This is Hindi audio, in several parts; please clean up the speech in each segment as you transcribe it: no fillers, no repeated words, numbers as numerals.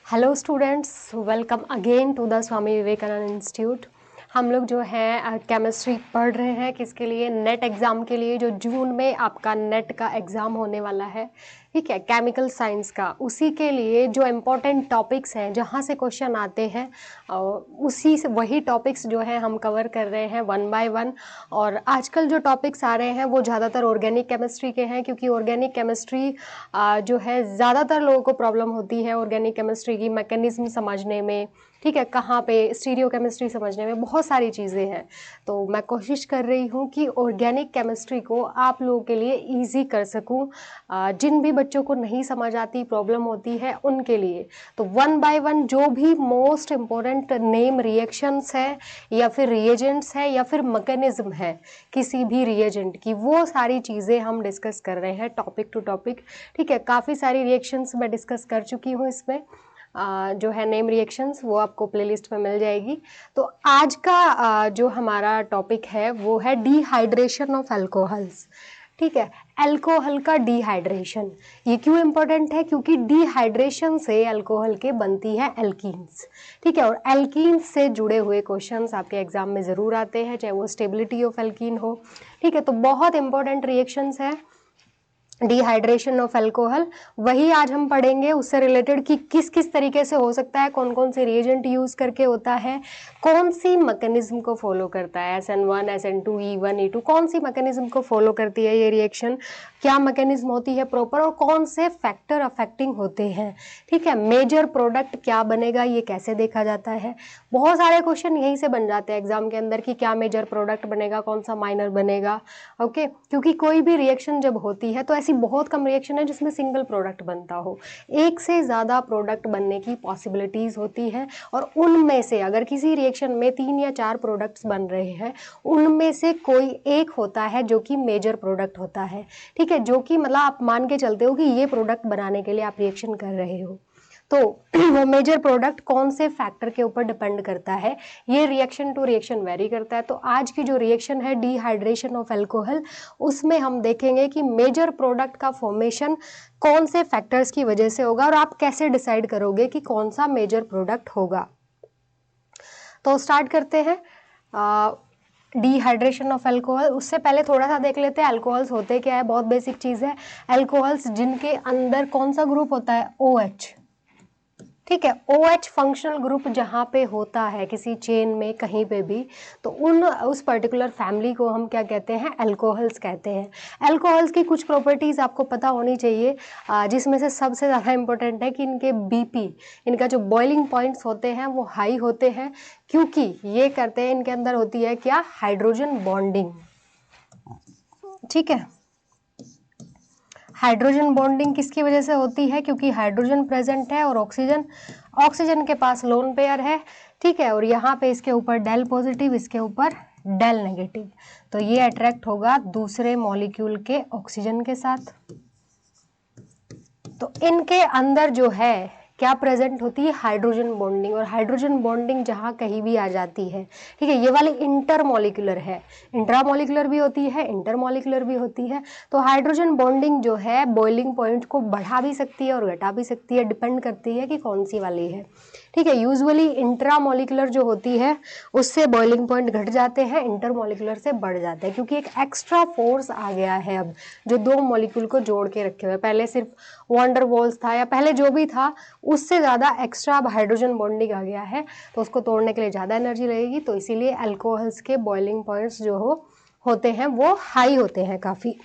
Hello students, welcome again to the Swami Vivekananda institute. हम लोग जो है केमिस्ट्री पढ़ रहे हैं किसके लिए, नेट एग्ज़ाम के लिए, जो जून में आपका नेट का एग्ज़ाम होने वाला है, ठीक है, केमिकल साइंस का। उसी के लिए जो इम्पोर्टेंट टॉपिक्स हैं, जहाँ से क्वेश्चन आते हैं, उसी से वही टॉपिक्स जो है हम कवर कर रहे हैं वन बाय वन। और आजकल जो टॉपिक्स आ रहे हैं वो ज़्यादातर ऑर्गेनिक केमिस्ट्री के हैं, क्योंकि ऑर्गेनिक केमिस्ट्री जो है ज़्यादातर लोगों को प्रॉब्लम होती है ऑर्गेनिक केमिस्ट्री की मैकेनिज्म समझने में, ठीक है, कहाँ पे स्टीरियो केमिस्ट्री समझने में, बहुत सारी चीज़ें हैं। तो मैं कोशिश कर रही हूँ कि ऑर्गेनिक केमिस्ट्री को आप लोगों के लिए इजी कर सकूँ, जिन भी बच्चों को नहीं समझ आती, प्रॉब्लम होती है, उनके लिए। तो वन बाय वन जो भी मोस्ट इम्पोर्टेंट नेम रिएक्शंस है या फिर रिएजेंट्स है या फिर मैकेनिज्म है किसी भी रिएजेंट की, वो सारी चीज़ें हम डिस्कस कर रहे हैं टॉपिक टू टॉपिक, ठीक है। काफ़ी सारी रिएक्शंस मैं डिस्कस कर चुकी हूँ इसमें, जो है नेम रिएक्शंस, वो आपको प्लेलिस्ट में मिल जाएगी। तो आज का जो हमारा टॉपिक है वो है डिहाइड्रेशन ऑफ अल्कोहल्स, ठीक है। अल्कोहल का डिहाइड्रेशन, ये क्यों इम्पोर्टेंट है? क्योंकि डिहाइड्रेशन से अल्कोहल के बनती है एल्कीन्स, ठीक है। और एल्कीन्स से जुड़े हुए क्वेश्चंस आपके एग्जाम में ज़रूर आते हैं, चाहे वो स्टेबिलिटी ऑफ एल्कीन हो, ठीक है। तो बहुत इंपॉर्टेंट रिएक्शंस है डिहाइड्रेशन ऑफ अल्कोहल, वही आज हम पढ़ेंगे। उससे रिलेटेड कि किस किस तरीके से हो सकता है, कौन कौन से रिएजेंट यूज करके होता है, कौन सी मैकेनिज्म को फॉलो करता है, SN1 SN2 E1 E2 कौन सी मैकेनिज्म को फॉलो करती है ये रिएक्शन, क्या मैकेनिज्म होती है प्रॉपर, और कौन से फैक्टर अफेक्टिंग होते हैं, ठीक है। मेजर प्रोडक्ट क्या बनेगा, ये कैसे देखा जाता है। बहुत सारे क्वेश्चन यहीं से बन जाते हैं एग्जाम के अंदर कि क्या मेजर प्रोडक्ट बनेगा, कौन सा माइनर बनेगा, ओके। क्योंकि कोई भी रिएक्शन जब होती है तो ऐसी बहुत कम रिएक्शन है जिसमें सिंगल प्रोडक्ट बनता हो, एक से ज़्यादा प्रोडक्ट बनने की पॉसिबिलिटीज़ होती हैं। और उनमें से अगर किसी रिएक्शन में 3 या 4 प्रोडक्ट्स बन रहे हैं, उनमें से कोई एक होता है जो कि मेजर प्रोडक्ट होता है, ठीक है, जो कि मतलब आप मान के चलते हो कि ये प्रोडक्ट बनाने के लिए आप रिएक्शन कर रहे हो। तो वो मेजर प्रोडक्ट कौन से फैक्टर के ऊपर डिपेंड करता है, ये रिएक्शन टू रिएक्शन वेरी करता है। तो आज की जो रिएक्शन है डिहाइड्रेशन ऑफ अल्कोहल, उसमें हम देखेंगे कि मेजर प्रोडक्ट का फॉर्मेशन कौन से फैक्टर्स की वजह से होगा और आप कैसे डिसाइड करोगे कि कौन सा मेजर प्रोडक्ट होगा। तो स्टार्ट करते हैं डिहाइड्रेशन ऑफ अल्कोहल। उससे पहले थोड़ा सा देख लेते हैं अल्कोहल्स होते क्या है, बहुत बेसिक चीज़ है। अल्कोहल्स जिनके अंदर कौन सा ग्रुप होता है, OH, ठीक है। OH फंक्शनल ग्रुप जहाँ पे होता है किसी चेन में कहीं पे भी, तो उस पर्टिकुलर फैमिली को हम क्या कहते हैं, अल्कोहल्स कहते हैं। अल्कोहल्स की कुछ प्रॉपर्टीज़ आपको पता होनी चाहिए, जिसमें से सबसे ज़्यादा इम्पोर्टेंट है कि इनके BP, इनका जो बॉइलिंग पॉइंट्स होते हैं वो हाई होते हैं, क्योंकि ये करते हैं, इनके अंदर होती है क्या, हाइड्रोजन बॉन्डिंग, ठीक है। हाइड्रोजन बॉन्डिंग किसकी वजह से होती है? क्योंकि हाइड्रोजन प्रेजेंट है और ऑक्सीजन के पास लोन पेयर है, ठीक है। और यहाँ पे इसके ऊपर डेल पॉजिटिव, इसके ऊपर डेल नेगेटिव, तो ये अट्रैक्ट होगा दूसरे मॉलिक्यूल के ऑक्सीजन के साथ। तो इनके अंदर जो है क्या प्रेजेंट होती है, हाइड्रोजन बॉन्डिंग। और हाइड्रोजन बॉन्डिंग जहाँ कहीं भी आ जाती है, ठीक है, ये वाली इंटरमॉलिक्यूलर है, इंट्रामॉलिक्यूलर भी होती है, इंटरमॉलिक्यूलर भी होती है। तो हाइड्रोजन बॉन्डिंग जो है बॉइलिंग पॉइंट को बढ़ा भी सकती है और घटा भी सकती है, डिपेंड करती है कि कौन सी वाली है, ठीक है। यूजुअली इंट्रामॉलिक्यूलर जो होती है उससे बॉइलिंग पॉइंट घट जाते हैं, इंटरमॉलिक्यूलर से बढ़ जाते हैं, क्योंकि एक एक्स्ट्रा फोर्स आ गया है अब जो दो मॉलिक्यूल को जोड़ के रखे हुए। पहले सिर्फ वॉन्डर वॉल्स था या पहले जो भी था, उससे ज़्यादा एक्स्ट्रा अब हाइड्रोजन बॉन्डिंग आ गया है, तो उसको तोड़ने के लिए ज़्यादा एनर्जी लगेगी। तो इसीलिए अल्कोहल्स के बॉइलिंग पॉइंट्स जो होते हैं वो हाई होते हैं काफ़ी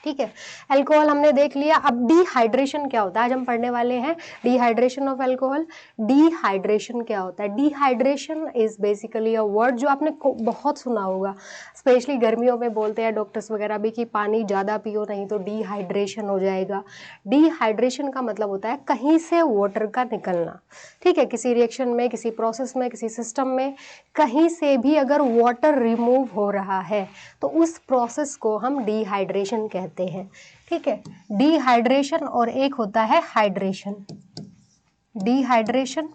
ठीक है। अल्कोहल हमने देख लिया। अब डिहाइड्रेशन क्या होता है, आज हम पढ़ने वाले हैं डिहाइड्रेशन ऑफ अल्कोहल। डिहाइड्रेशन क्या होता है? Dehydration is basically a word जो आपने बहुत सुना होगा, स्पेशली गर्मियों में बोलते हैं डॉक्टर्स वगैरह भी कि पानी ज़्यादा पियो नहीं तो डिहाइड्रेशन हो जाएगा। डिहाइड्रेशन का मतलब होता है कहीं से वाटर का निकलना, ठीक है। किसी रिएक्शन में, किसी प्रोसेस में, किसी सिस्टम में कहीं से भी अगर वाटर रिमूव हो रहा है तो उस प्रोसेस को हम डिहाइड्रेशन कहते हैं, ठीक है। डिहाइड्रेशन और एक होता है हाइड्रेशन। डिहाइड्रेशन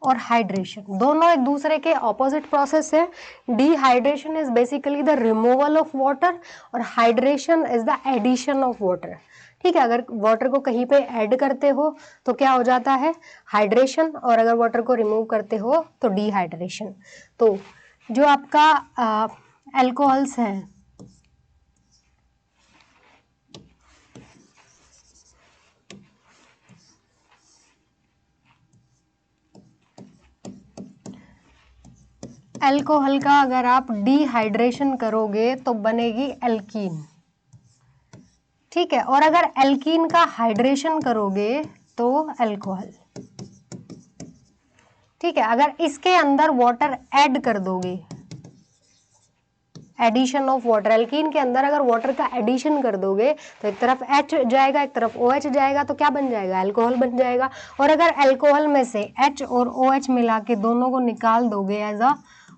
और हाइड्रेशन, दोनों एक दूसरे के ऑपोजिट प्रोसेस है। Dehydration is basically the removal of water और hydration is the addition of water. ठीक है, अगर वाटर को कहीं पे ऐड करते हो तो क्या हो जाता है, हाइड्रेशन, और अगर वाटर को रिमूव करते हो तो डिहाइड्रेशन। तो जो आपका अल्कोहल्स हैं, अल्कोहल का अगर आप डिहाइड्रेशन करोगे तो बनेगी एल्कीन। ठीक है, और अगर एल्कीन का हाइड्रेशन करोगे तो अल्कोहल। ठीक है, अगर इसके अंदर वाटर ऐड कर दोगे, एडिशन ऑफ वाटर, एल्कीन के अंदर अगर वाटर का एडिशन कर दोगे तो एक तरफ H जाएगा, एक तरफ OH जाएगा, तो क्या बन जाएगा, अल्कोहल बन जाएगा। और अगर अल्कोहल में से H और OH मिला के दोनों को निकाल दोगे एज अ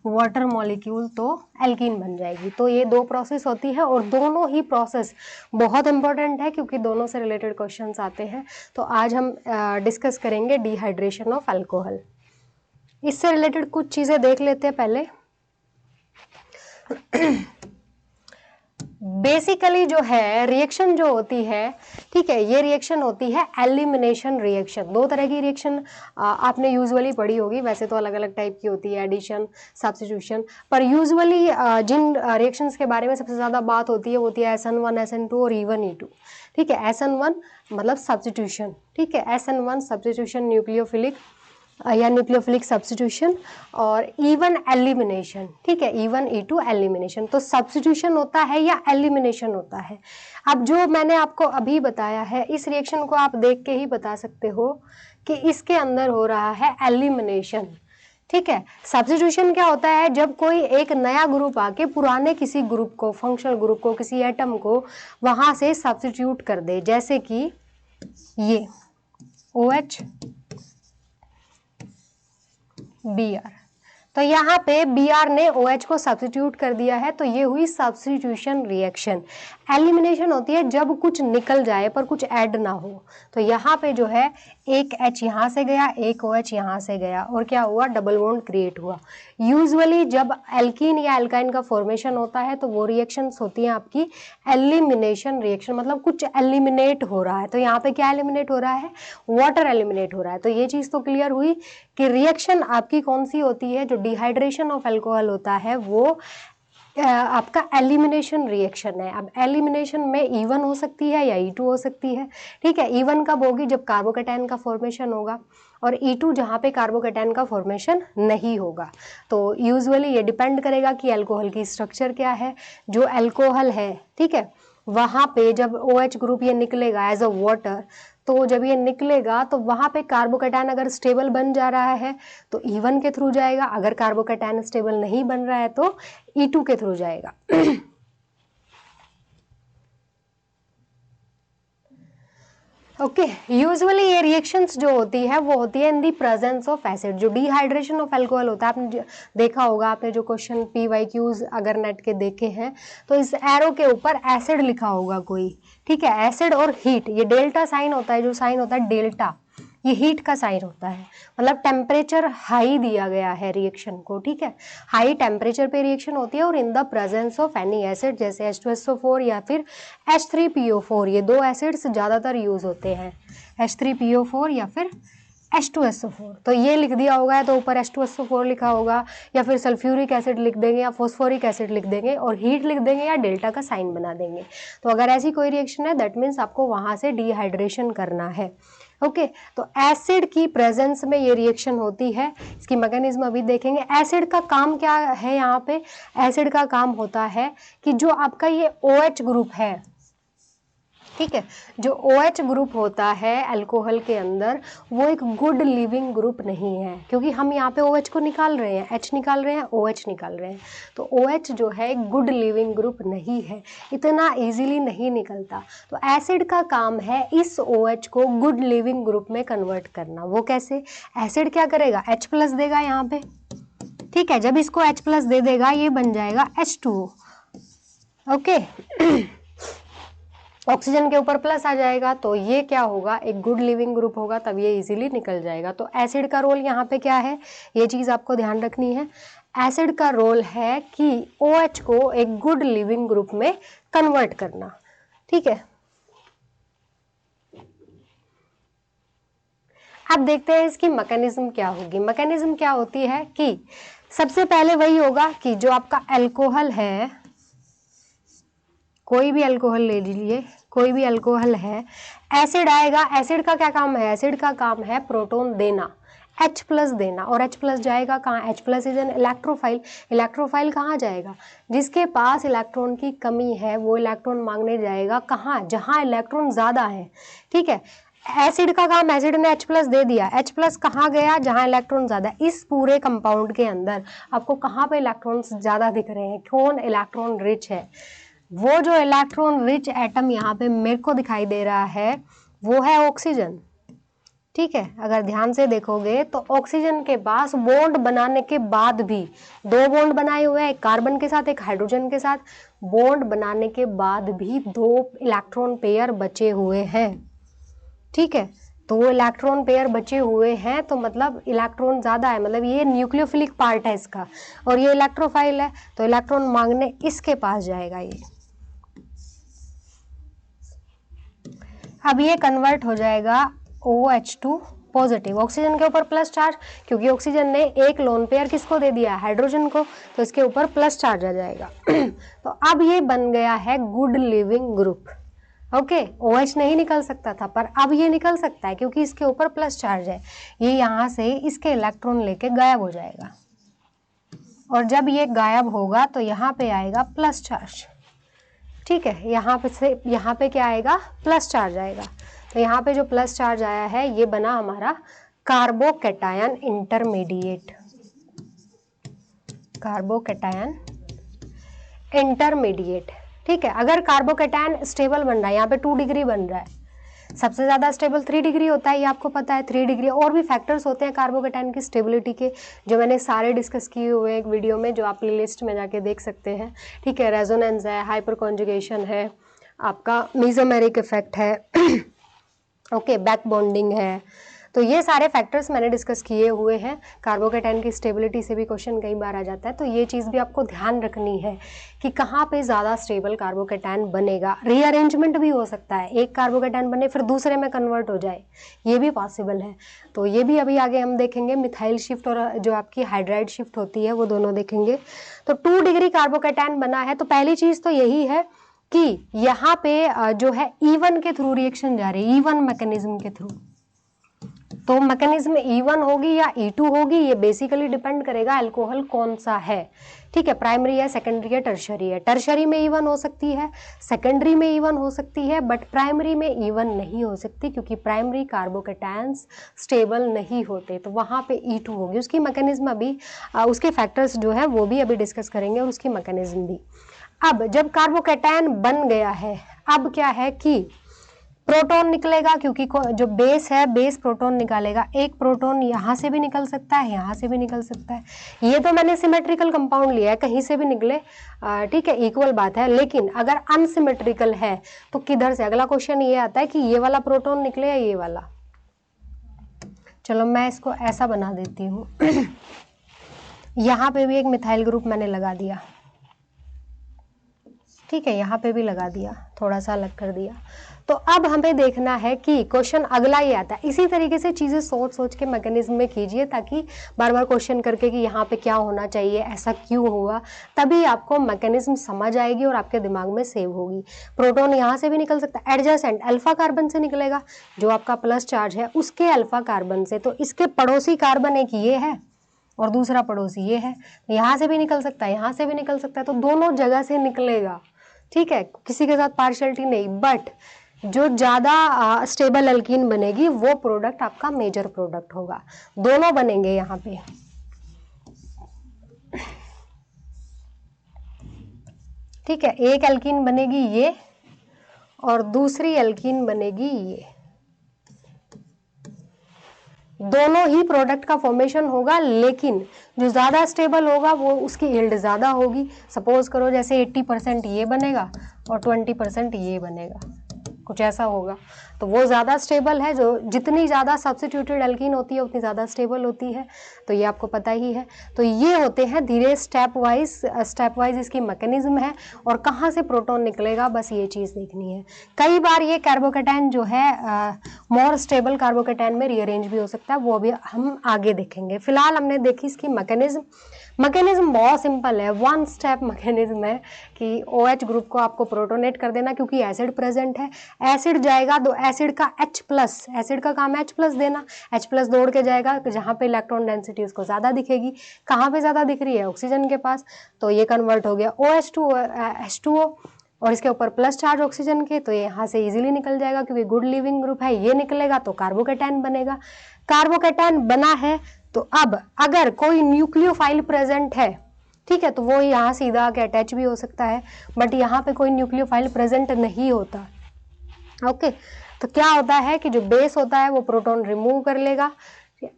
वाटर मॉलिक्यूल तो एल्कीन बन जाएगी। तो ये दो प्रोसेस होती है और दोनों ही प्रोसेस बहुत इंपॉर्टेंट है क्योंकि दोनों से रिलेटेड क्वेश्चंस आते हैं। तो आज हम डिस्कस करेंगे डिहाइड्रेशन ऑफ अल्कोहल। इससे रिलेटेड कुछ चीज़ें देख लेते हैं पहले। बेसिकली जो है रिएक्शन जो होती है, ठीक है, ये रिएक्शन होती है एलिमिनेशन रिएक्शन। दो तरह की रिएक्शन आपने यूजुअली पढ़ी होगी, वैसे तो अलग अलग टाइप की होती है, एडिशन, सब्स्टिट्यूशन, पर यूजुअली जिन रिएक्शंस के बारे में सबसे ज़्यादा बात होती है SN1, SN2 और इवन E2। ठीक है, SN1 मतलब सब्स्टिट्यूशन, ठीक है, SN1 सब्स्टिट्यूशन न्यूक्लियोफिलिक या न्यूक्लियोफिलिक सब्स्टिट्यूशन, और इवन एलिमिनेशन। ठीक है, इवन E2 एलिमिनेशन। तो सब्स्टिट्यूशन होता है या एलिमिनेशन होता है। अब जो मैंने आपको अभी बताया है इस रिएक्शन को आप देख के ही बता सकते हो कि इसके अंदर हो रहा है एलिमिनेशन। ठीक है, सब्स्टिट्यूशन क्या होता है, जब कोई एक नया ग्रुप आके पुराने किसी ग्रुप को, फंक्शनल ग्रुप को, किसी एटम को वहां से सब्स्टिट्यूट कर दे, जैसे कि ये OH Br। तो यहाँ पे Br ने OH को सब्स्टिट्यूट कर दिया है, तो ये हुई सब्स्टिट्यूशन रिएक्शन। एलिमिनेशन होती है जब कुछ निकल जाए पर कुछ ऐड ना हो। तो यहाँ पे जो है एक H यहाँ से गया, एक OH यहाँ से गया, और क्या हुआ, डबल बॉन्ड क्रिएट हुआ। यूजुअली जब एल्कीन या एल्काइन का फॉर्मेशन होता है तो वो रिएक्शंस होती हैं आपकी एलिमिनेशन रिएक्शन, मतलब कुछ एलिमिनेट हो रहा है। तो यहाँ पे क्या एलिमिनेट हो रहा है, वाटर एलिमिनेट हो रहा है। तो ये चीज़ तो क्लियर हुई कि रिएक्शन आपकी कौन सी होती है, जो डिहाइड्रेशन ऑफ अल्कोहल होता है वो आपका एलिमिनेशन रिएक्शन है। अब एलिमिनेशन में E1 हो सकती है या E2 हो सकती है। ठीक है, E1 कब होगी, जब कार्बोकैटायन का फॉर्मेशन होगा, और E2 जहाँ पे कार्बोकैटायन का फॉर्मेशन नहीं होगा। तो यूजुअली ये डिपेंड करेगा कि अल्कोहल की स्ट्रक्चर क्या है। जो अल्कोहल है, ठीक है, वहाँ पे जब OH ग्रुप ये निकलेगा एज अ वाटर, तो जब ये निकलेगा तो वहाँ पे कार्बोकैटायन अगर स्टेबल बन जा रहा है तो E1 के थ्रू जाएगा, अगर कार्बोकैटायन स्टेबल नहीं बन रहा है तो E2 के थ्रू जाएगा। ओके, यूजुअली ये रिएक्शंस जो होती है वो होती है इन दी प्रेजेंस ऑफ एसिड। जो डिहाइड्रेशन ऑफ अल्कोहल होता है, आपने देखा होगा, आपने जो क्वेश्चन PYQs अगर नेट के देखे हैं तो इस एरो के ऊपर एसिड लिखा होगा कोई। ठीक है, एसिड और हीट, ये डेल्टा साइन होता है, जो साइन होता है डेल्टा, ये हीट का साइन होता है, मतलब टेम्परेचर हाई दिया गया है रिएक्शन को। ठीक है, हाई टेम्परेचर पे रिएक्शन होती है और इन the presence of any acid, जैसे H2SO4 या फिर H3PO4, ये दो एसिड्स ज़्यादातर यूज होते हैं, H3PO4 या फिर H2SO4। तो ये लिख दिया होगा तो ऊपर H2SO4 लिखा होगा, या फिर सल्फ्यूरिक एसिड लिख देंगे या फॉस्फोरिक एसिड लिख देंगे, और हीट लिख देंगे या डेल्टा का साइन बना देंगे। तो अगर ऐसी कोई रिएक्शन है दैट मीन्स आपको वहाँ से डिहाइड्रेशन करना है। ओके, तो एसिड की प्रेजेंस में ये रिएक्शन होती है। इसकी मैकेनिज्म अभी देखेंगे। एसिड का काम क्या है, यहाँ पे एसिड का काम होता है कि जो आपका ये OH ग्रुप है, ठीक है, जो OH ग्रुप होता है अल्कोहल के अंदर, वो एक गुड लिविंग ग्रुप नहीं है, क्योंकि हम यहाँ पे OH को निकाल रहे हैं, H निकाल रहे हैं, OH निकाल रहे हैं। तो OH जो है एक गुड लिविंग ग्रुप नहीं है, इतना इजीली नहीं निकलता। तो एसिड का काम है इस OH को गुड लिविंग ग्रुप में कन्वर्ट करना। वो कैसे, एसिड क्या करेगा, H+ देगा यहाँ पे। ठीक है, जब इसको H+ दे देगा ये बन जाएगा H2O। ओके, ऑक्सीजन के ऊपर प्लस आ जाएगा तो ये क्या होगा, एक गुड लिविंग ग्रुप होगा, तब ये इजीली निकल जाएगा। तो एसिड का रोल यहाँ पे क्या है, ये चीज़ आपको ध्यान रखनी है। एसिड का रोल है कि OH को एक गुड लिविंग ग्रुप में कन्वर्ट करना, ठीक है। अब देखते हैं इसकी मैकेनिज्म क्या होगी। मैकेनिज्म क्या होती है कि सबसे पहले वही होगा कि जो आपका अल्कोहल है, कोई भी अल्कोहल ले लीजिए, कोई भी अल्कोहल है, एसिड आएगा। एसिड का क्या काम है, एसिड का काम है प्रोटॉन देना, H+ देना, और H+ जाएगा कहाँ, H+ is an electrophile. Electrophile कहाँ जाएगा, जिसके पास इलेक्ट्रॉन की कमी है वो इलेक्ट्रॉन मांगने जाएगा कहाँ, जहाँ इलेक्ट्रॉन ज़्यादा है, ठीक है। एसिड का काम, एसिड ने H+ दे दिया, H+ कहाँ गया, जहाँ इलेक्ट्रॉन ज़्यादा। इस पूरे कंपाउंड के अंदर आपको कहाँ पे इलेक्ट्रॉन्स ज़्यादा दिख रहे हैं, कौन इलेक्ट्रॉन रिच है, वो जो इलेक्ट्रॉन रिच एटम यहाँ पे मेरे को दिखाई दे रहा है वो है ऑक्सीजन, ठीक है। अगर ध्यान से देखोगे तो ऑक्सीजन के पास बॉन्ड बनाने के बाद भी 2 बॉन्ड बनाए हुए हैं, एक कार्बन के साथ एक हाइड्रोजन के साथ, बॉन्ड बनाने के बाद भी 2 इलेक्ट्रॉन पेयर बचे हुए हैं, ठीक है। तो वो इलेक्ट्रॉन पेयर बचे हुए हैं तो मतलब इलेक्ट्रॉन ज़्यादा है, मतलब ये न्यूक्लियोफिलिक पार्ट है इसका, और ये इलेक्ट्रोफाइल है तो इलेक्ट्रॉन मांगने इसके पास जाएगा ये। अब ये कन्वर्ट हो जाएगा OH2 पॉजिटिव, ऑक्सीजन के ऊपर प्लस चार्ज, क्योंकि ऑक्सीजन ने एक लोन पेयर किसको दे दिया, हाइड्रोजन को, तो इसके ऊपर प्लस चार्ज आ जाएगा। तो अब ये बन गया है good leaving group, okay. OH नहीं निकल सकता था पर अब ये निकल सकता है क्योंकि इसके ऊपर प्लस चार्ज है, ये यहाँ से इसके इलेक्ट्रॉन लेके गायब हो जाएगा, और जब ये गायब होगा तो यहाँ पे आएगा प्लस चार्ज, ठीक है। यहाँ पे से यहाँ पे क्या आएगा, प्लस चार्ज आएगा। तो यहाँ पे जो प्लस चार्ज आया है ये बना हमारा कार्बोकैटायन इंटरमीडिएट, कार्बोकैटायन इंटरमीडिएट, ठीक है। अगर कार्बोकैटायन स्टेबल बन रहा है, यहाँ पे 2 डिग्री बन रहा है, सबसे ज़्यादा स्टेबल 3 डिग्री होता है, ये आपको पता है 3 डिग्री, और भी फैक्टर्स होते हैं कार्बोकैटायन की स्टेबिलिटी के, जो मैंने सारे डिस्कस किए हुए एक वीडियो में, जो आप प्लेलिस्ट में जाके देख सकते हैं, ठीक है। रेजोनेंस है, हाइपर कॉन्जुगेशन है, आपका मेसोमेरिक इफेक्ट है, ओके, बैक बॉन्डिंग है, तो ये सारे फैक्टर्स मैंने डिस्कस किए हुए हैं। कार्बोकैटायन की स्टेबिलिटी से भी क्वेश्चन कई बार आ जाता है, तो ये चीज़ भी आपको ध्यान रखनी है कि कहाँ पे ज़्यादा स्टेबल कार्बोकैटायन बनेगा। रीअरेंजमेंट भी हो सकता है, एक कार्बोकैटायन बने फिर दूसरे में कन्वर्ट हो जाए, ये भी पॉसिबल है। तो ये भी अभी आगे हम देखेंगे, मिथाइल शिफ्ट और जो आपकी हाइड्राइड शिफ्ट होती है वो दोनों देखेंगे। तो 2 डिग्री कार्बोकैटायन बना है, तो पहली चीज़ तो यही है कि यहाँ पे जो है E1 के थ्रू रिएक्शन जा रही है, E1 मैकेनिज्म के थ्रू। तो मैकेनिज्म E1 होगी या E2 होगी, ये बेसिकली डिपेंड करेगा अल्कोहल कौन सा है, ठीक है। प्राइमरी है, सेकेंडरी है, टर्शरी है। टर्शरी में E1 हो सकती है, सेकेंडरी में E1 हो सकती है, बट प्राइमरी में E1 नहीं हो सकती, क्योंकि प्राइमरी कार्बोकैटायंस स्टेबल नहीं होते, तो वहाँ पे E2 होगी। उसकी मैकेनिज्म अभी उसके फैक्टर्स जो है वो भी अभी डिस्कस करेंगे, और उसकी मैकेनिज्म भी। अब जब कार्बोकैटायन बन गया है, अब क्या है कि प्रोटॉन निकलेगा, क्योंकि जो बेस है बेस प्रोटॉन निकालेगा। एक प्रोटॉन यहाँ से भी निकल सकता है, यहाँ से भी निकल सकता है। ये तो मैंने सिमेट्रिकल कंपाउंड लिया है, कहीं से भी निकले, ठीक है, इक्वल बात है। लेकिन अगर अनसिमेट्रिकल है तो किधर से, अगला क्वेश्चन ये आता है कि ये वाला प्रोटॉन निकले या ये वाला। चलो मैं इसको ऐसा बना देती हूँ। यहाँ पे भी एक मिथाइल ग्रुप मैंने लगा दिया, ठीक है, यहाँ पे भी लगा दिया, थोड़ा सा अलग कर दिया। तो अब हमें देखना है कि क्वेश्चन अगला ही आता है। इसी तरीके से चीज़ें सोच सोच के मैकेनिज्म में कीजिए, ताकि बार बार क्वेश्चन करके कि यहाँ पे क्या होना चाहिए, ऐसा क्यों हुआ, तभी आपको मैकेनिज्म समझ आएगी और आपके दिमाग में सेव होगी। प्रोटॉन यहाँ से भी निकल सकता है, एडजेसेंट अल्फा कार्बन से निकलेगा, जो आपका प्लस चार्ज है उसके अल्फा कार्बन से, तो इसके पड़ोसी कार्बन एक ये है और दूसरा पड़ोसी ये है, यहाँ से भी निकल सकता है, यहाँ से भी निकल सकता है, तो दोनों जगह से निकलेगा, ठीक है, किसी के साथ पार्शियलिटी नहीं। बट जो ज़्यादा स्टेबल अल्कीन बनेगी वो प्रोडक्ट आपका मेजर प्रोडक्ट होगा, दोनों बनेंगे यहाँ पे। ठीक है, एक एल्कीन बनेगी ये और दूसरी एल्कीन बनेगी ये, दोनों ही प्रोडक्ट का फॉर्मेशन होगा, लेकिन जो ज़्यादा स्टेबल होगा वो उसकी यील्ड ज़्यादा होगी। सपोज करो जैसे 80% ये बनेगा और 20% ये बनेगा, कुछ ऐसा होगा। तो वो ज़्यादा स्टेबल है, जो जितनी ज़्यादा सब्स्टिट्यूटेड एल्कीन होती है उतनी ज़्यादा स्टेबल होती है, तो ये आपको पता ही है। तो ये होते हैं धीरे स्टेप वाइज इसकी मैकेनिज्म है और कहाँ से प्रोटॉन निकलेगा, बस ये चीज़ देखनी है। कई बार ये कार्बोकेटाइन जो है मोर स्टेबल कार्बोकेटाइन में रीअरेंज भी हो सकता है, वो भी हम आगे देखेंगे। फिलहाल हमने देखी इसकी मैकेनिज्म बहुत सिंपल है, वन स्टेप मैकेनिज्म है कि OH ग्रुप को आपको प्रोटोनेट कर देना, क्योंकि एसिड प्रेजेंट है। एसिड जाएगा तो एसिड का H+, एसिड का काम है H+ देना, H+ दौड़ के जाएगा जहाँ पे इलेक्ट्रॉन डेंसिटी उसको ज़्यादा दिखेगी। कहाँ पे ज़्यादा दिख रही है? ऑक्सीजन के पास। तो ये कन्वर्ट हो गया OH टू H2O और इसके ऊपर प्लस चार्ज ऑक्सीजन के, तो ये यहाँ से इजीली निकल जाएगा क्योंकि गुड लिविंग ग्रुप है। ये निकलेगा तो कार्बोकेटाइन बनेगा। कार्बोकेटाइन बना है तो अब अगर कोई न्यूक्लियोफाइल प्रेजेंट है, ठीक है, तो वो यहाँ सीधा आके अटैच भी हो सकता है, बट यहाँ पे कोई न्यूक्लियोफाइल प्रेजेंट नहीं होता। ओके, तो क्या होता है कि जो बेस होता है वो प्रोटॉन रिमूव कर लेगा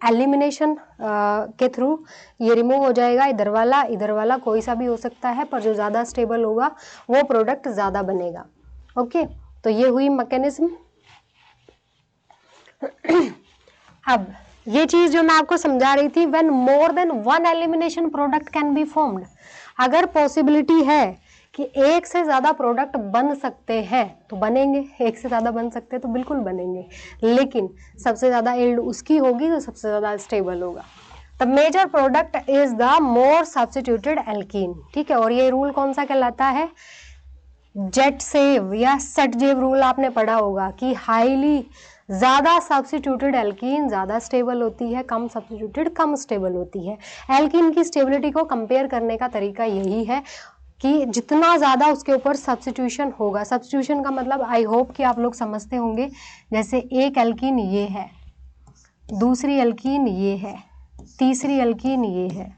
एलिमिनेशन के थ्रू, ये रिमूव हो जाएगा। इधर वाला कोई सा भी हो सकता है, पर जो ज़्यादा स्टेबल होगा वो प्रोडक्ट ज़्यादा बनेगा। ओके, तो ये हुई मैकेनिज्म। अब ये चीज़ जो मैं आपको समझा रही थी, when more than one elimination product can be formed, अगर पॉसिबिलिटी है कि एक से ज़्यादा प्रोडक्ट बन सकते हैं तो बनेंगे, एक से ज़्यादा बन सकते हैं तो बिल्कुल बनेंगे, लेकिन सबसे ज़्यादा यील्ड उसकी होगी जो सबसे ज़्यादा स्टेबल होगा। The major product is the more substituted alkene, ठीक है। और ये रूल कौन सा कहलाता है? जेटसेव या सेटजेव रूल आपने पढ़ा होगा कि हाईली ज़्यादा सब्स्टिट्यूटेड एल्कीन ज़्यादा स्टेबल होती है, कम सब्स्टिट्यूटेड कम स्टेबल होती है। एल्कीन की स्टेबिलिटी को कंपेयर करने का तरीका यही है कि जितना ज़्यादा उसके ऊपर सब्स्टिट्यूशन होगा, सब्स्टिट्यूशन का मतलब आई होप कि आप लोग समझते होंगे, जैसे एक एल्कीन ये है, दूसरी एल्कीन ये है, तीसरी एल्कीन ये है,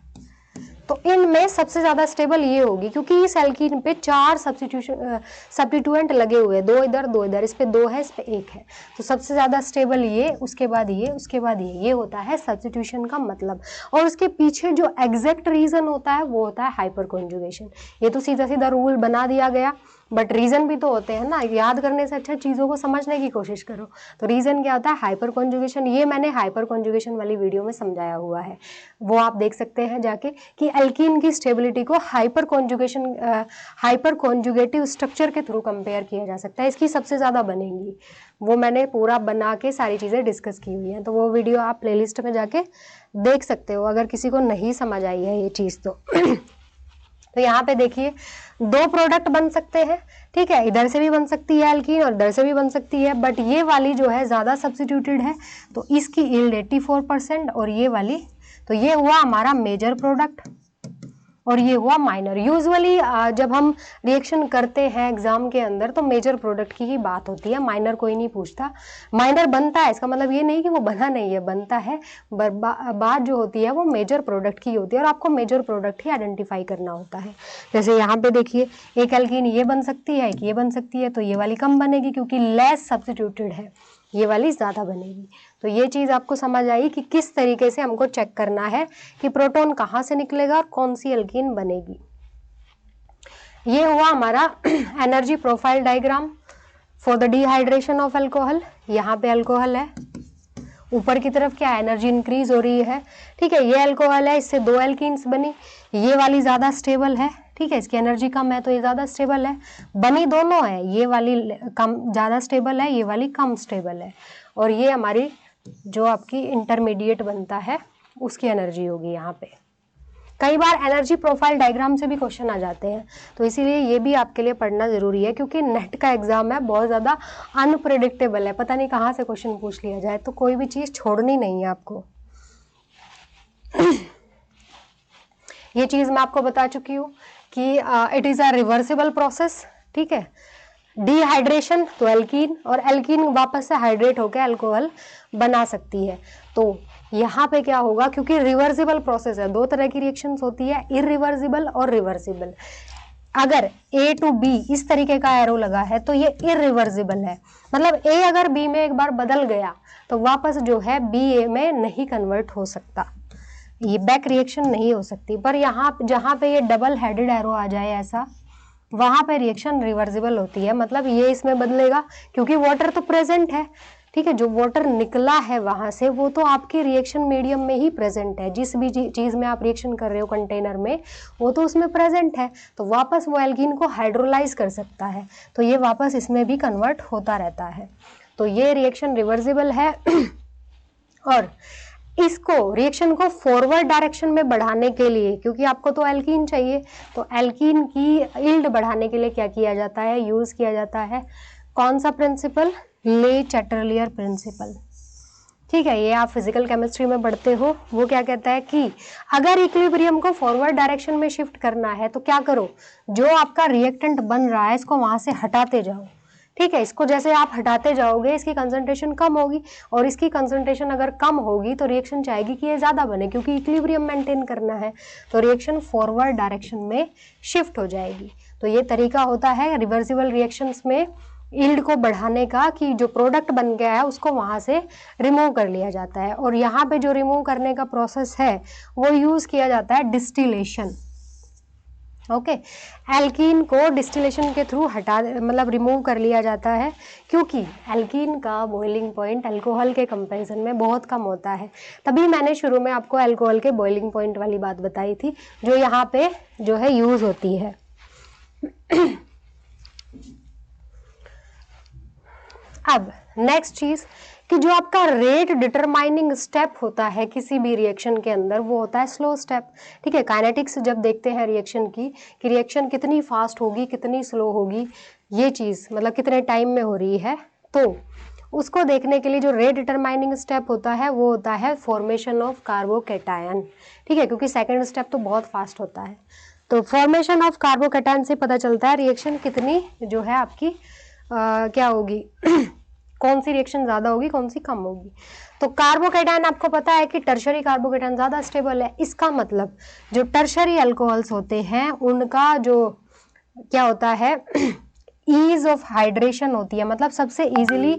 तो इनमें सबसे ज़्यादा स्टेबल ये होगी क्योंकि इस एल्कीन पे 4 सब्स्टिट्यूएंट लगे हुए हैं, 2 इधर 2 इधर, इस पे 2 है, इस पे 1 है, तो सबसे ज़्यादा स्टेबल ये, उसके बाद ये, उसके बाद ये होता है सब्स्टिट्यूशन का मतलब। और उसके पीछे जो एग्जैक्ट रीज़न होता है वो होता है हाइपर कॉन्जुगेशन। ये तो सीधा सीधा रूल बना दिया गया, बट रीज़न भी तो होते हैं ना, याद करने से अच्छा चीज़ों को समझने की कोशिश करो। तो रीज़न क्या होता है? Hyper conjugation. ये मैंने हाइपर कॉन्जुगेशन वाली वीडियो में समझाया हुआ है, वो आप देख सकते हैं जाके, कि एल्कीन की स्टेबिलिटी को हाइपर कॉन्जुगेटिव स्ट्रक्चर के थ्रू कंपेयर किया जा सकता है। इसकी सबसे ज़्यादा बनेगी, वो मैंने पूरा बना के सारी चीज़ें डिस्कस की हुई हैं, तो वो वीडियो आप प्लेलिस्ट में जाके देख सकते हो अगर किसी को नहीं समझ आई है ये चीज़ तो। तो यहाँ पे देखिए 2 प्रोडक्ट बन सकते हैं, ठीक है, इधर से भी बन सकती है एल्कीन और इधर से भी बन सकती है, बट ये वाली जो है ज़्यादा सब्स्टिट्यूटेड है तो इसकी यील्ड 84% और ये वाली, तो ये हुआ हमारा मेजर प्रोडक्ट और ये हुआ माइनर। यूजुअली जब हम रिएक्शन करते हैं एग्जाम के अंदर तो मेजर प्रोडक्ट की ही बात होती है, माइनर कोई नहीं पूछता। माइनर बनता है, इसका मतलब ये नहीं कि वो बना नहीं है, बनता है, बात जो होती है वो मेजर प्रोडक्ट की होती है और आपको मेजर प्रोडक्ट ही आइडेंटिफाई करना होता है। जैसे यहाँ पे देखिए एक एल्कीन ये बन सकती है, एक ये बन सकती है, तो ये वाली कम बनेगी क्योंकि लेस सब्स्टिट्यूटेड है, ये वाली ज़्यादा बनेगी। तो ये चीज़ आपको समझ आई कि किस तरीके से हमको चेक करना है कि प्रोटॉन कहाँ से निकलेगा और कौन सी एल्कीन बनेगी। ये हुआ हमारा energy profile diagram for the dehydration of alcohol. यहाँ पे अल्कोहल है, ऊपर की तरफ क्या एनर्जी इंक्रीज हो रही है, ठीक है। ये अल्कोहल है, इससे 2 एल्कीन्स बनी, ये वाली ज़्यादा स्टेबल है, ठीक है, इसकी एनर्जी कम है तो ये ज़्यादा स्टेबल है, बनी दोनों है, ये वाली कम ज़्यादा स्टेबल है, ये वाली कम स्टेबल है, और ये हमारी जो आपकी इंटरमीडिएट बनता है उसकी एनर्जी होगी यहाँ पे। कई बार एनर्जी प्रोफाइल डायग्राम से भी क्वेश्चन आ जाते हैं, तो इसीलिए ये भी आपके लिए पढ़ना ज़रूरी है क्योंकि नेट का एग्ज़ाम है, बहुत ज़्यादा अनप्रेडिक्टेबल है, पता नहीं कहाँ से क्वेश्चन पूछ लिया जाए, तो कोई भी चीज़ छोड़नी नहीं है आपको। ये चीज़ मैं आपको बता चुकी हूँ कि it is a reversible process, ठीक है। डिहाइड्रेशन तो एल्कीन, और एल्कीन वापस से हाइड्रेट होकर अल्कोहल बना सकती है। तो यहाँ पे क्या होगा, क्योंकि रिवर्सिबल प्रोसेस है, 2 तरह की रिएक्शंस होती है, इरिवर्सिबल और रिवर्सिबल। अगर A to B इस तरीके का एरो लगा है तो ये इरिवर्सिबल है, मतलब A अगर B में एक बार बदल गया तो वापस जो है B A में नहीं कन्वर्ट हो सकता, ये बैक रिएक्शन नहीं हो सकती। पर यहाँ जहाँ पे ये डबल हेडेड एरो आ जाए ऐसा, वहाँ पे रिएक्शन रिवर्सिबल होती है, मतलब ये इसमें बदलेगा क्योंकि वाटर तो प्रेजेंट है, ठीक है। जो वाटर निकला है वहां से वो तो आपके रिएक्शन मीडियम में ही प्रेजेंट है, जिस भी चीज में आप रिएक्शन कर रहे हो कंटेनर में वो तो उसमें प्रेजेंट है, तो वापस वो एल्कीन को हाइड्रोलाइज कर सकता है, तो ये वापस इसमें भी कन्वर्ट होता रहता है, तो ये रिएक्शन रिवर्सिबल है। और इसको रिएक्शन को फॉरवर्ड डायरेक्शन में बढ़ाने के लिए, क्योंकि आपको तो एल्कीन चाहिए, तो एल्कीन की यील्ड बढ़ाने के लिए क्या किया जाता है, यूज किया जाता है कौन सा प्रिंसिपल, ले चैटरलियर प्रिंसिपल, ठीक है। ये आप फिजिकल केमिस्ट्री में पढ़ते हो। वो क्या कहता है कि अगर इक्विलिब्रियम को फॉरवर्ड डायरेक्शन में शिफ्ट करना है तो क्या करो, जो आपका रिएक्टेंट बन रहा है इसको वहां से हटाते जाओ, ठीक है। इसको जैसे आप हटाते जाओगे इसकी कंसंट्रेशन कम होगी, और इसकी कंसंट्रेशन अगर कम होगी तो रिएक्शन चाहेगी कि ये ज्यादा बने, क्योंकि इक्विलिब्रियम मेंटेन करना है, तो रिएक्शन फॉरवर्ड डायरेक्शन में शिफ्ट हो जाएगी। तो ये तरीका होता है रिवर्सिबल रिएक्शंस में यील्ड को बढ़ाने का, कि जो प्रोडक्ट बन गया है उसको वहां से रिमूव कर लिया जाता है। और यहाँ पे जो रिमूव करने का प्रोसेस है वो यूज किया जाता है डिस्टिलेशन, ओके। एल्कीन को डिस्टिलेशन के थ्रू हटा मतलब रिमूव कर लिया जाता है, क्योंकि एल्कीन का बॉइलिंग पॉइंट अल्कोहल के कंपैरिजन में बहुत कम होता है। तभी मैंने शुरू में आपको अल्कोहल के बॉइलिंग पॉइंट वाली बात बताई थी, जो यहाँ पे जो है यूज होती है। अब नेक्स्ट चीज कि जो आपका रेट डिटरमाइनिंग स्टेप होता है किसी भी रिएक्शन के अंदर, वो होता है स्लो स्टेप, ठीक है। काइनेटिक्स जब देखते हैं रिएक्शन की, कि रिएक्शन कितनी फास्ट होगी कितनी स्लो होगी, ये चीज मतलब कितने टाइम में हो रही है, तो उसको देखने के लिए जो रेट डिटरमाइनिंग स्टेप होता है वो होता है फॉर्मेशन ऑफ कार्बोकैटायन, ठीक है, क्योंकि सेकेंड स्टेप तो बहुत फास्ट होता है। तो फॉर्मेशन ऑफ कार्बोकैटायन से पता चलता है रिएक्शन कितनी जो है आपकी क्या होगी, कौन सी रिएक्शन ज्यादा होगी कौन सी कम होगी। तो कार्बोकैटायन आपको पता है कि टर्शरी कार्बोकैटायन ज्यादा स्टेबल है, इसका मतलब जो टर्शरी अल्कोहल्स होते हैं उनका जो क्या होता है ईज ऑफ हाइड्रेशन होती है, मतलब सबसे इजीली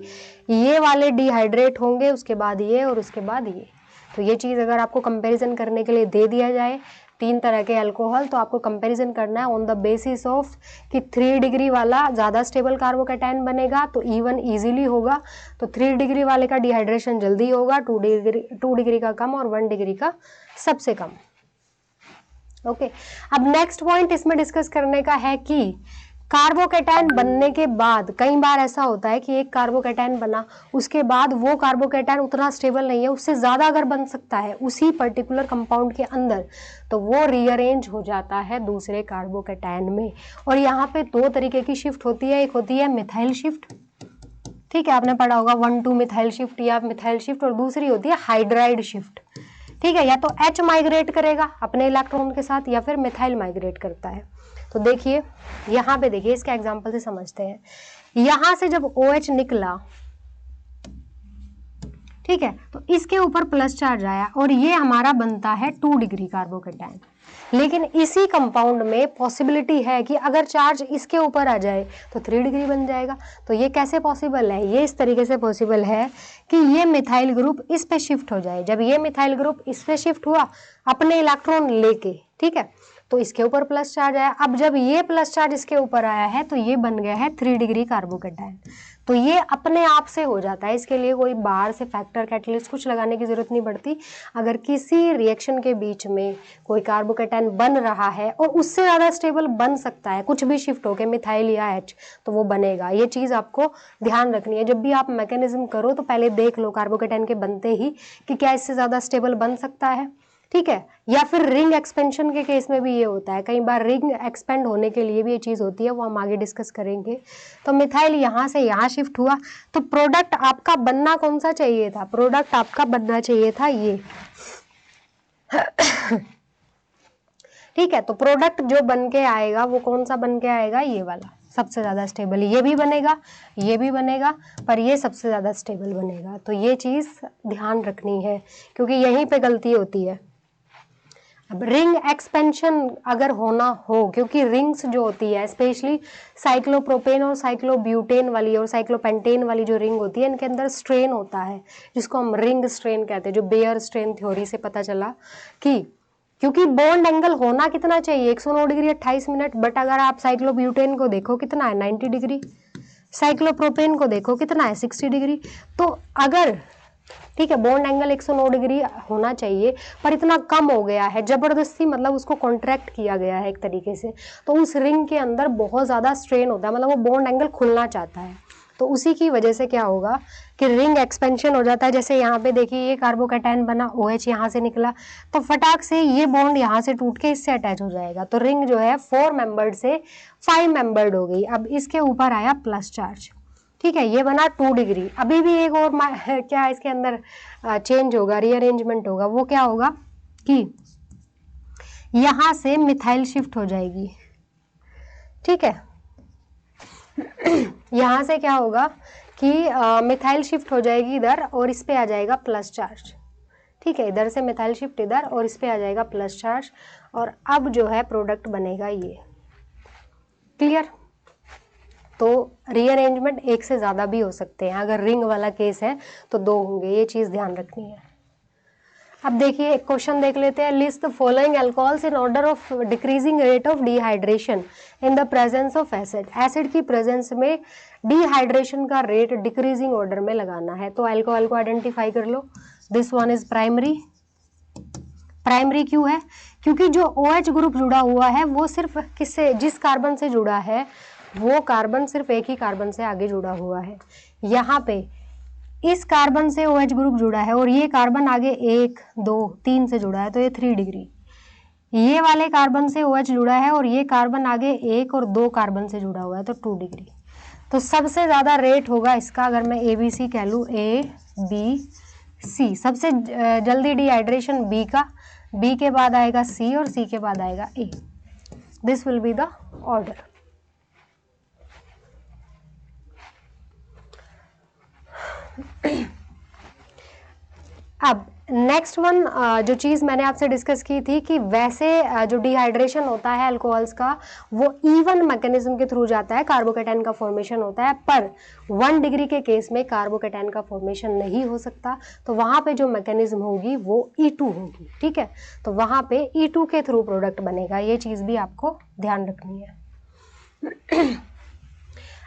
ये वाले डिहाइड्रेट होंगे, उसके बाद ये और उसके बाद ये। तो ये चीज अगर आपको कंपैरिजन करने के लिए दे दिया जाए 3 तरह के अल्कोहल, तो आपको कंपैरिजन करना है ऑन द बेसिस ऑफ कि 3 डिग्री वाला ज़्यादा स्टेबल कार्बोकैटायन बनेगा तो E1 इजीली होगा, तो 3 डिग्री वाले का डिहाइड्रेशन जल्दी होगा, 2 डिग्री का कम और 1 डिग्री का सबसे कम, ओके। अब नेक्स्ट पॉइंट इसमें डिस्कस करने का है कि कार्बोकैटायन बनने के बाद कई बार ऐसा होता है कि एक कार्बोकैटायन बना, उसके बाद वो कार्बोकैटायन उतना स्टेबल नहीं है, उससे ज़्यादा अगर बन सकता है उसी पर्टिकुलर कंपाउंड के अंदर, तो वो रीअरेंज हो जाता है दूसरे कार्बोकैटायन में। और यहाँ पे 2 तरीके की शिफ्ट होती है, एक होती है मिथाइल शिफ्ट, ठीक है, आपने पढ़ा होगा 1,2 मिथाइल शिफ्ट या मिथाइल शिफ्ट, और दूसरी होती है हाइड्राइड शिफ्ट, ठीक है। या तो H माइग्रेट करेगा अपने इलेक्ट्रॉन के साथ या फिर मिथाइल माइग्रेट करता है। तो देखिए यहाँ पे देखिए इसके एग्जांपल से समझते हैं। यहां से जब OH निकला, ठीक है, तो इसके ऊपर प्लस चार्ज आया और ये हमारा बनता है 2 डिग्री कार्बोकैटायन। लेकिन इसी कंपाउंड में पॉसिबिलिटी है कि अगर चार्ज इसके ऊपर आ जाए तो 3 डिग्री बन जाएगा। तो ये कैसे पॉसिबल है, ये इस तरीके से पॉसिबल है कि ये मिथाइल ग्रुप इस पे शिफ्ट हो जाए। जब ये मिथाइल ग्रुप इस पे शिफ्ट हुआ अपने इलेक्ट्रॉन लेके, ठीक है, तो इसके ऊपर प्लस चार्ज आया। अब जब ये प्लस चार्ज इसके ऊपर आया है तो ये बन गया है 3 डिग्री कार्बोकैटायन। तो ये अपने आप से हो जाता है, इसके लिए कोई बाहर से फैक्टर कैटलिस्ट कुछ लगाने की जरूरत नहीं पड़ती। अगर किसी रिएक्शन के बीच में कोई कार्बोकैटायन बन रहा है और उससे ज़्यादा स्टेबल बन सकता है, कुछ भी शिफ्ट होकर मिथाइल या H, तो वो बनेगा। ये चीज़ आपको ध्यान रखनी है। जब भी आप मैकेनिज्म करो तो पहले देख लो कार्बोकैटायन के बनते ही कि क्या इससे ज़्यादा स्टेबल बन सकता है, ठीक है। या फिर रिंग एक्सपेंशन के केस में भी ये होता है, कई बार रिंग एक्सपेंड होने के लिए भी ये चीज़ होती है, वो हम आगे डिस्कस करेंगे। तो मिथाइल यहाँ से यहाँ शिफ्ट हुआ, तो प्रोडक्ट आपका बनना कौन सा चाहिए था, प्रोडक्ट आपका बनना चाहिए था ये ठीक है। तो प्रोडक्ट जो बन के आएगा वो कौन सा बन के आएगा, ये वाला सबसे ज़्यादा स्टेबल। ये भी बनेगा पर ये सबसे ज़्यादा स्टेबल बनेगा। तो ये चीज़ ध्यान रखनी है क्योंकि यहीं पे गलती होती है। अब रिंग एक्सपेंशन अगर होना हो, क्योंकि रिंग्स जो होती है स्पेशली साइक्लोप्रोपेन और साइक्लोब्यूटेन वाली और साइक्लोपेंटेन वाली जो रिंग होती है, इनके अंदर स्ट्रेन होता है जिसको हम रिंग स्ट्रेन कहते हैं, जो बेयर स्ट्रेन थ्योरी से पता चला कि क्योंकि बॉन्ड एंगल होना कितना चाहिए 109 डिग्री 28 मिनट, बट अगर आप साइक्लोब्यूटेन को देखो कितना है 90 डिग्री, साइक्लोप्रोपेन को देखो कितना है 60 डिग्री। तो अगर ठीक है बॉन्ड एंगल 109 डिग्री होना चाहिए पर इतना कम हो गया है, जबरदस्ती मतलब उसको कॉन्ट्रैक्ट किया गया है एक तरीके से, तो उस रिंग के अंदर बहुत ज़्यादा स्ट्रेन होता है, मतलब वो बॉन्ड एंगल खुलना चाहता है, तो उसी की वजह से क्या होगा कि रिंग एक्सपेंशन हो जाता है। जैसे यहाँ पे देखिए ये कार्बोकैटायन बना, OH यहाँ से निकला, तो फटाक से ये बॉन्ड यहाँ से टूट के इससे अटैच हो जाएगा, तो रिंग जो है 4 मेंबर्ड से 5 मेंबर्ड हो गई। अब इसके ऊपर आया प्लस चार्ज, ठीक है, ये बना 2 डिग्री। अभी भी एक और क्या इसके अंदर चेंज होगा, रीअरेंजमेंट होगा, वो क्या होगा कि यहाँ से मिथाइल शिफ्ट हो जाएगी, ठीक है यहाँ से क्या होगा कि मिथाइल शिफ्ट हो जाएगी इधर और इस पे आ जाएगा प्लस चार्ज, ठीक है, इधर से मिथाइल शिफ्ट इधर और इस पे आ जाएगा प्लस चार्ज, और अब जो है प्रोडक्ट बनेगा ये, क्लियर। तो रीअरेंजमेंट एक से ज़्यादा भी हो सकते हैं, अगर रिंग वाला केस है तो 2 होंगे, ये चीज़ ध्यान रखनी है। अब देखिए एक क्वेश्चन देख लेते हैं, list the following alcohols in order of decreasing rate of dehydration in the presence of acid. Acid की प्रेजेंस में डिहाइड्रेशन का रेट डिक्रीजिंग ऑर्डर में लगाना है, तो अल्कोहल को आइडेंटिफाई कर लो। This one is primary. Primary क्यों है? क्योंकि जो OH ग्रुप जुड़ा हुआ है वो सिर्फ किससे, जिस कार्बन से जुड़ा है वो कार्बन सिर्फ एक ही कार्बन से आगे जुड़ा हुआ है। यहाँ पे इस कार्बन से OH ग्रुप जुड़ा है और ये कार्बन आगे 1 2 3 से जुड़ा है, तो ये 3 डिग्री। ये वाले कार्बन से OH जुड़ा है और ये कार्बन आगे 1 और 2 कार्बन से जुड़ा हुआ है, तो 2 डिग्री। तो सबसे ज़्यादा रेट होगा इसका, अगर मैं ABC कह लूँ, ABC सबसे जल्दी डिहाइड्रेशन B का, B के बाद आएगा C और C के बाद आएगा A। This will be the order. अब नेक्स्ट वन जो चीज़ मैंने आपसे डिस्कस की थी कि वैसे जो डिहाइड्रेशन होता है अल्कोहल्स का वो इवन मैकेनिज्म के थ्रू जाता है, कार्बोकैटायन का फॉर्मेशन होता है, पर 1 डिग्री के केस में कार्बोकैटायन का फॉर्मेशन नहीं हो सकता, तो वहाँ पे जो मैकेनिज्म होगी वो E2 होगी, ठीक है, तो वहाँ पे E2 के थ्रू प्रोडक्ट बनेगा, ये चीज़ भी आपको ध्यान रखनी है।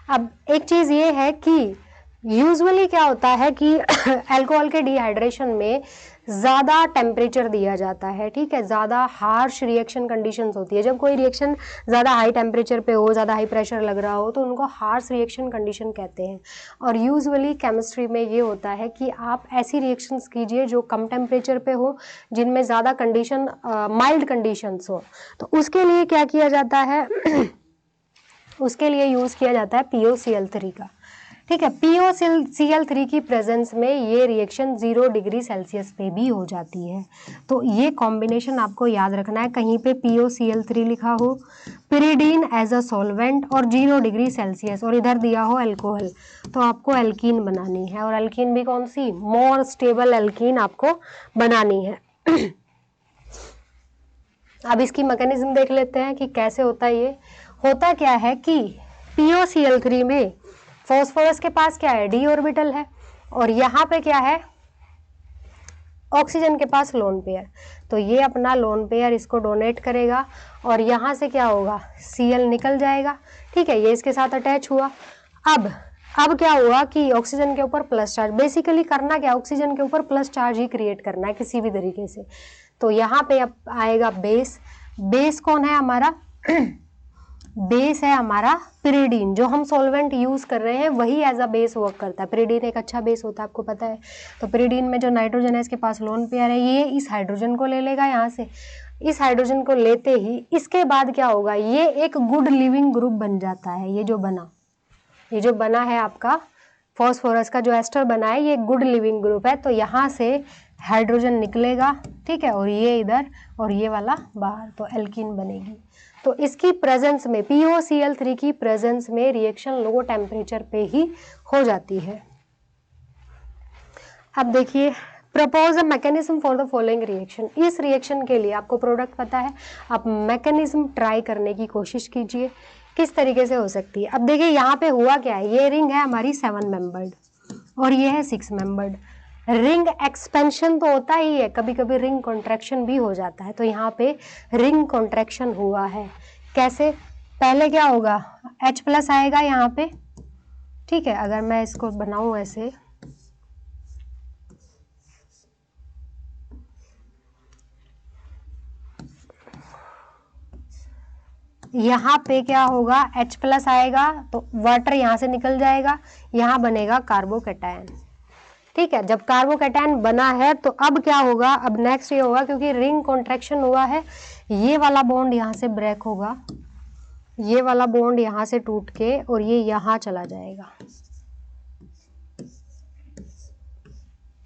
अब एक चीज़ ये है कि यूजुअली क्या होता है कि अल्कोहल के डिहाइड्रेशन में ज़्यादा टेम्परेचर दिया जाता है, ठीक है, ज़्यादा हार्श रिएक्शन कंडीशंस होती है। जब कोई रिएक्शन ज़्यादा हाई टेम्परेचर पे हो, ज़्यादा हाई प्रेशर लग रहा हो, तो उनको हार्श रिएक्शन कंडीशन कहते हैं। और यूजुअली केमिस्ट्री में ये होता है कि आप ऐसी रिएक्शंस कीजिए जो कम टेम्परेचर पे हो, जिनमें ज़्यादा कंडीशन माइल्ड कंडीशंस हो, तो उसके लिए क्या किया जाता है उसके लिए यूज़ किया जाता है POCl3 का, ठीक है। POCl3 की प्रेजेंस में ये रिएक्शन 0 डिग्री सेल्सियस पे भी हो जाती है, तो ये कॉम्बिनेशन आपको याद रखना है। कहीं पे POCl3 लिखा हो, पिरिडीन एज अ सॉल्वेंट और 0 डिग्री सेल्सियस, और इधर दिया हो अल्कोहल, तो आपको एल्कीन बनानी है, और एल्कीन भी कौन सी, मोर स्टेबल एल्कीन आपको बनानी है। अब इसकी मैकेनिज्म देख लेते हैं कि कैसे होता है। ये होता क्या है कि POCl3 में फॉस्फोरस के पास क्या है, d ऑर्बिटल है, और यहाँ पे क्या है, ऑक्सीजन के पास लोन पेयर, तो ये अपना लोन पेयर इसको डोनेट करेगा और यहाँ से क्या होगा, Cl निकल जाएगा, ठीक है, ये इसके साथ अटैच हुआ। अब क्या हुआ कि ऑक्सीजन के ऊपर प्लस चार्ज, बेसिकली करना क्या, ऑक्सीजन के ऊपर प्लस चार्ज ही क्रिएट करना है किसी भी तरीके से। तो यहाँ पे अब आएगा बेस। बेस कौन है हमारा, बेस है हमारा पिरिडीन, जो हम सॉल्वेंट यूज कर रहे हैं वही एज अ बेस वर्क करता है। पिरिडीन एक अच्छा बेस होता है, आपको पता है। तो पिरिडीन में जो नाइट्रोजन है इसके पास लोन पेयर है, ये इस हाइड्रोजन को ले लेगा यहाँ से, इस हाइड्रोजन को लेते ही इसके बाद क्या होगा, ये एक गुड लिविंग ग्रुप बन जाता है। ये जो बना है आपका फॉस्फोरस का जो एस्टर बना है, ये गुड लिविंग ग्रुप है, तो यहाँ से हाइड्रोजन निकलेगा, ठीक है, और ये इधर और ये वाला बाहर, तो एल्कीन बनेगी। तो इसकी प्रेजेंस में, POCl3 की प्रेजेंस में रिएक्शन लो टेम्परेचर पे ही हो जाती है। अब देखिए, propose a mechanism for the following reaction. इस रिएक्शन के लिए आपको प्रोडक्ट पता है, आप मैकेनिज्म ट्राई करने की कोशिश कीजिए किस तरीके से हो सकती है। अब देखिए यहाँ पे हुआ क्या है, ये रिंग है हमारी 7 मेंबर्ड और ये है 6 मेंबर्ड। रिंग एक्सपेंशन तो होता ही है, कभी कभी रिंग कॉन्ट्रैक्शन भी हो जाता है, तो यहाँ पे रिंग कॉन्ट्रैक्शन हुआ है। कैसे? पहले क्या होगा, H प्लस आएगा यहाँ पे, ठीक है। अगर मैं इसको बनाऊं ऐसे, यहाँ पे क्या होगा, H प्लस आएगा तो वाटर यहाँ से निकल जाएगा, यहाँ बनेगा कार्बोकैटायन, ठीक है। जब कार्बोकैटायन बना है तो अब क्या होगा, अब नेक्स्ट ये होगा, क्योंकि रिंग कॉन्ट्रैक्शन हुआ है, ये वाला बॉन्ड यहाँ से ब्रेक होगा, ये वाला बॉन्ड यहाँ से टूट के और ये यहाँ चला जाएगा,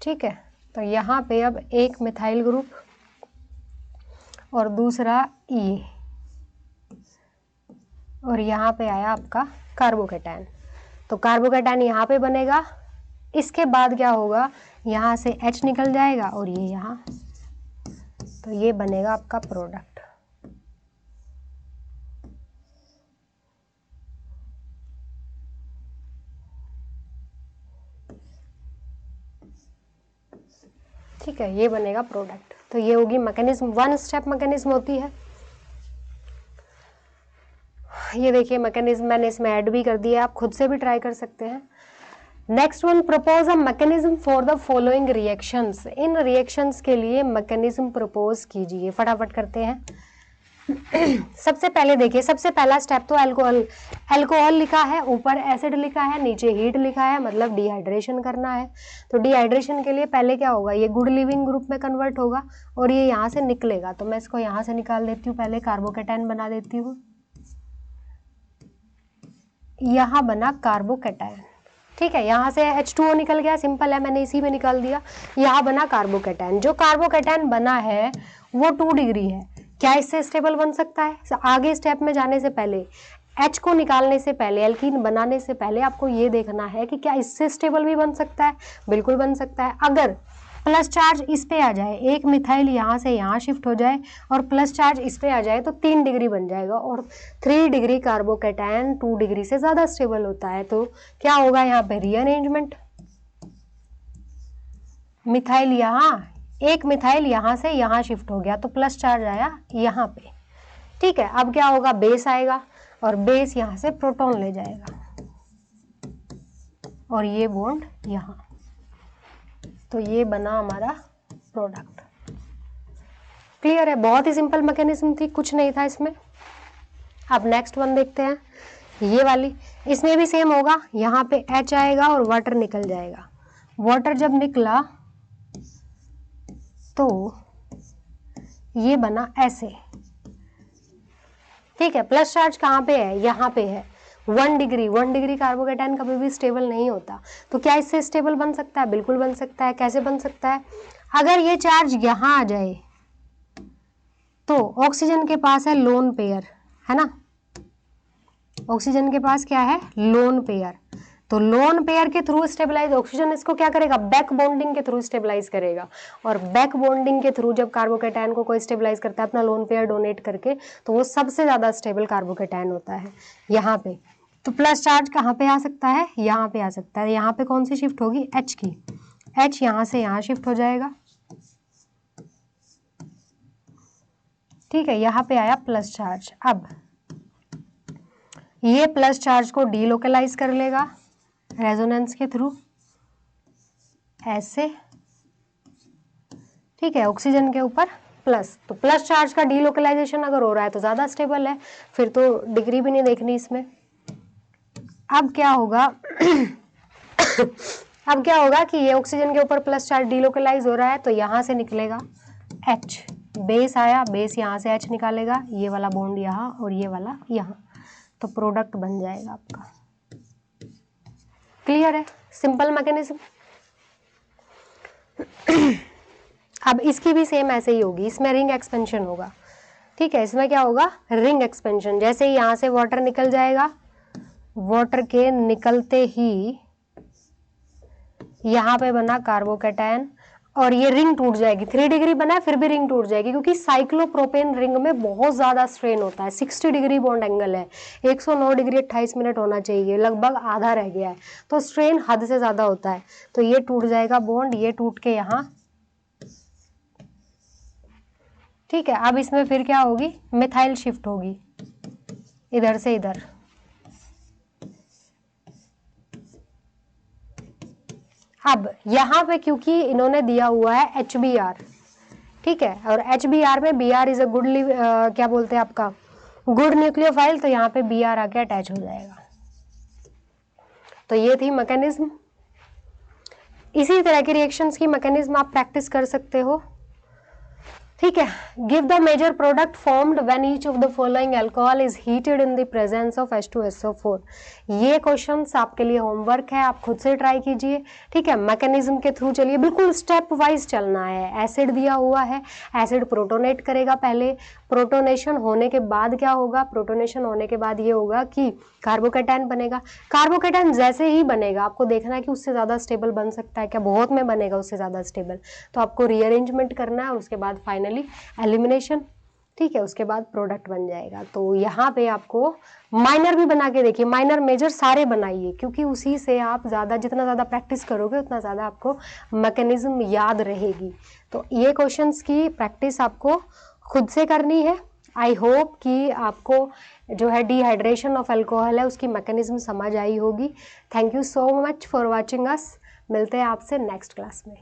ठीक है। तो यहाँ पे अब एक मिथाइल ग्रुप और दूसरा E, और यहाँ पे आया आपका कार्बोकैटायन। तो कार्बोकैटायन यहाँ पे बनेगा, इसके बाद क्या होगा, यहाँ से H निकल जाएगा और ये यहाँ, तो ये बनेगा आपका प्रोडक्ट। ठीक है, ये बनेगा प्रोडक्ट। तो ये होगी मैकेनिज्म, वन स्टेप मैकेनिज्म होती है। ये देखिए मैकेनिज्म मैंने इसमें ऐड भी कर दिया, आप खुद से भी ट्राई कर सकते हैं। Next one, propose a mechanism for the following reactions. In reactions के लिए मैकेनिज्म प्रपोज कीजिए, फटाफट करते हैं। सबसे पहले देखिए, सबसे पहला स्टेप तो अल्कोहल, अल्कोहल लिखा है, ऊपर एसिड लिखा है, नीचे हीट लिखा है, मतलब डिहाइड्रेशन करना है। तो डिहाइड्रेशन के लिए पहले क्या होगा, ये गुड लिविंग ग्रुप में कन्वर्ट होगा और ये यहाँ से निकलेगा। तो मैं इसको यहाँ से निकाल देती हूँ, पहले कार्बोकैटायन बना देती हूँ। यहाँ बना कार्बोकैटायन, ठीक है। यहाँ से H2O निकल गया, सिंपल है, मैंने इसी में निकाल दिया। यहाँ बना कार्बोकैटायन। जो कार्बोकैटायन बना है वो 2 डिग्री है। क्या इससे स्टेबल बन सकता है? आगे स्टेप में जाने से पहले, H को निकालने से पहले, एल्कीन बनाने से पहले आपको ये देखना है कि क्या इससे स्टेबल भी बन सकता है। बिल्कुल बन सकता है। अगर प्लस चार्ज इस पे आ जाए, एक मिथाइल यहाँ से यहाँ शिफ्ट हो जाए और प्लस चार्ज इस पे आ जाए तो 3 डिग्री बन जाएगा, और 3 डिग्री कार्बोकैटायन 2 डिग्री से ज़्यादा स्टेबल होता है। तो क्या होगा यहाँ पे, रीअरेंजमेंट। मिथाइल यहाँ, एक मिथाइल यहाँ से यहाँ शिफ्ट हो गया तो प्लस चार्ज आया यहाँ पे, ठीक है। अब क्या होगा, बेस आएगा और बेस यहाँ से प्रोटॉन ले जाएगा और ये बॉन्ड यहाँ, तो ये बना हमारा प्रोडक्ट। क्लियर है? बहुत ही सिंपल मैकेनिज्म थी, कुछ नहीं था इसमें। अब नेक्स्ट वन देखते हैं, ये वाली। इसमें भी सेम होगा, यहाँ पे H आएगा और वाटर निकल जाएगा। वाटर जब निकला तो ये बना ऐसे, ठीक है। प्लस चार्ज कहाँ पे है, यहाँ पे है। 1 डिग्री, 1 डिग्री कार्बोकैटायन कभी भी स्टेबल नहीं होता। तो क्या इससे स्टेबल बन सकता है? बिल्कुल बन सकता है। कैसे बन सकता है? अगर ये चार्ज यहाँ आ जाए तो ऑक्सीजन के पास है लोन पेयर, है ना। ऑक्सीजन के पास क्या है, लोन पेयर। तो लोन पेयर के थ्रू स्टेबलाइज, ऑक्सीजन इसको क्या करेगा, बैक बॉन्डिंग के थ्रू स्टेबलाइज करेगा। और बैक बॉन्डिंग के थ्रू जब कार्बोकैटायन को कोई स्टेबलाइज करता है अपना लोन पेयर डोनेट करके, तो वो सबसे ज़्यादा स्टेबल कार्बोकैटायन होता है यहाँ पे। तो प्लस चार्ज कहाँ पे आ सकता है, यहाँ पे आ सकता है। यहाँ पे कौन सी शिफ्ट होगी, H की। H यहाँ से यहाँ शिफ्ट हो जाएगा, ठीक है। यहाँ पे आया प्लस चार्ज। अब ये प्लस चार्ज को डीलोकलाइज कर लेगा रेजोनेंस के थ्रू ऐसे, ठीक है। ऑक्सीजन के ऊपर प्लस, तो प्लस चार्ज का डीलोकलाइजेशन अगर हो रहा है तो ज़्यादा स्टेबल है, फिर तो डिग्री भी नहीं देखनी इसमें। अब क्या होगा अब क्या होगा कि ये ऑक्सीजन के ऊपर प्लस चार्ज डीलोकलाइज हो रहा है, तो यहाँ से निकलेगा H, बेस आया, बेस यहाँ से H निकालेगा, ये वाला बॉन्ड यहाँ और ये वाला यहाँ, तो प्रोडक्ट बन जाएगा आपका। क्लियर है? Simple mechanism. अब इसकी भी सेम ऐसे ही होगी, इसमें रिंग एक्सपेंशन होगा, ठीक है। इसमें क्या होगा, रिंग एक्सपेंशन। जैसे ही यहाँ से वाटर निकल जाएगा, वाटर के निकलते ही यहाँ पे बना कार्बोकैटायन और ये रिंग टूट जाएगी। 3 डिग्री बना है फिर भी रिंग टूट जाएगी, क्योंकि साइक्लोप्रोपेन रिंग में बहुत ज़्यादा स्ट्रेन होता है। 60 डिग्री बॉन्ड एंगल है, 109 डिग्री 28 मिनट होना चाहिए, लगभग आधा रह गया है, तो स्ट्रेन हद से ज़्यादा होता है। तो ये टूट जाएगा बॉन्ड, ये टूट के यहाँ, ठीक है। अब इसमें फिर क्या होगी, मिथाइल शिफ्ट होगी इधर से इधर। अब यहाँ पे क्योंकि इन्होंने दिया हुआ है HBr, ठीक है, और HBr में Br इज अ गुड क्या बोलते हैं आपका गुड न्यूक्लियोफाइल, तो यहाँ पे Br आके अटैच हो जाएगा। तो ये थी मैकेनिज्म। इसी तरह के रिएक्शंस की मैकेनिज्म आप प्रैक्टिस कर सकते हो, ठीक है। Give the major product formed when each of the following alcohol is heated in the presence of H2SO4। ये क्वेश्चंस आपके लिए होमवर्क है, आप खुद से ट्राई कीजिए, ठीक है। मैकेनिज्म के थ्रू चलिए, बिल्कुल स्टेप वाइज चलना है। एसिड दिया हुआ है, एसिड प्रोटोनेट करेगा पहले, प्रोटोनेशन होने के बाद क्या होगा, प्रोटोनेशन होने के बाद ये होगा कि कार्बोकैटायन बनेगा। कार्बोकैटायन जैसे ही बनेगा आपको देखना है कि उससे ज़्यादा स्टेबल बन सकता है क्या, बहुत में बनेगा उससे ज़्यादा स्टेबल, तो आपको रीअरेंजमेंट करना है, और उसके बाद फाइनली एलिमिनेशन, ठीक है, उसके बाद प्रोडक्ट बन जाएगा। तो यहाँ पे आपको माइनर भी बना के देखिए, माइनर मेजर सारे बनाइए, क्योंकि उसी से आप ज़्यादा, जितना ज़्यादा प्रैक्टिस करोगे उतना ज़्यादा आपको मैकेनिज्म याद रहेगी। तो ये क्वेश्चंस की प्रैक्टिस आपको खुद से करनी है। आई होप कि आपको जो है डिहाइड्रेशन ऑफ अल्कोहल है उसकी मैकेनिज्म समझ आई होगी। Thank you so much for watching us. मिलते हैं आपसे नेक्स्ट क्लास में।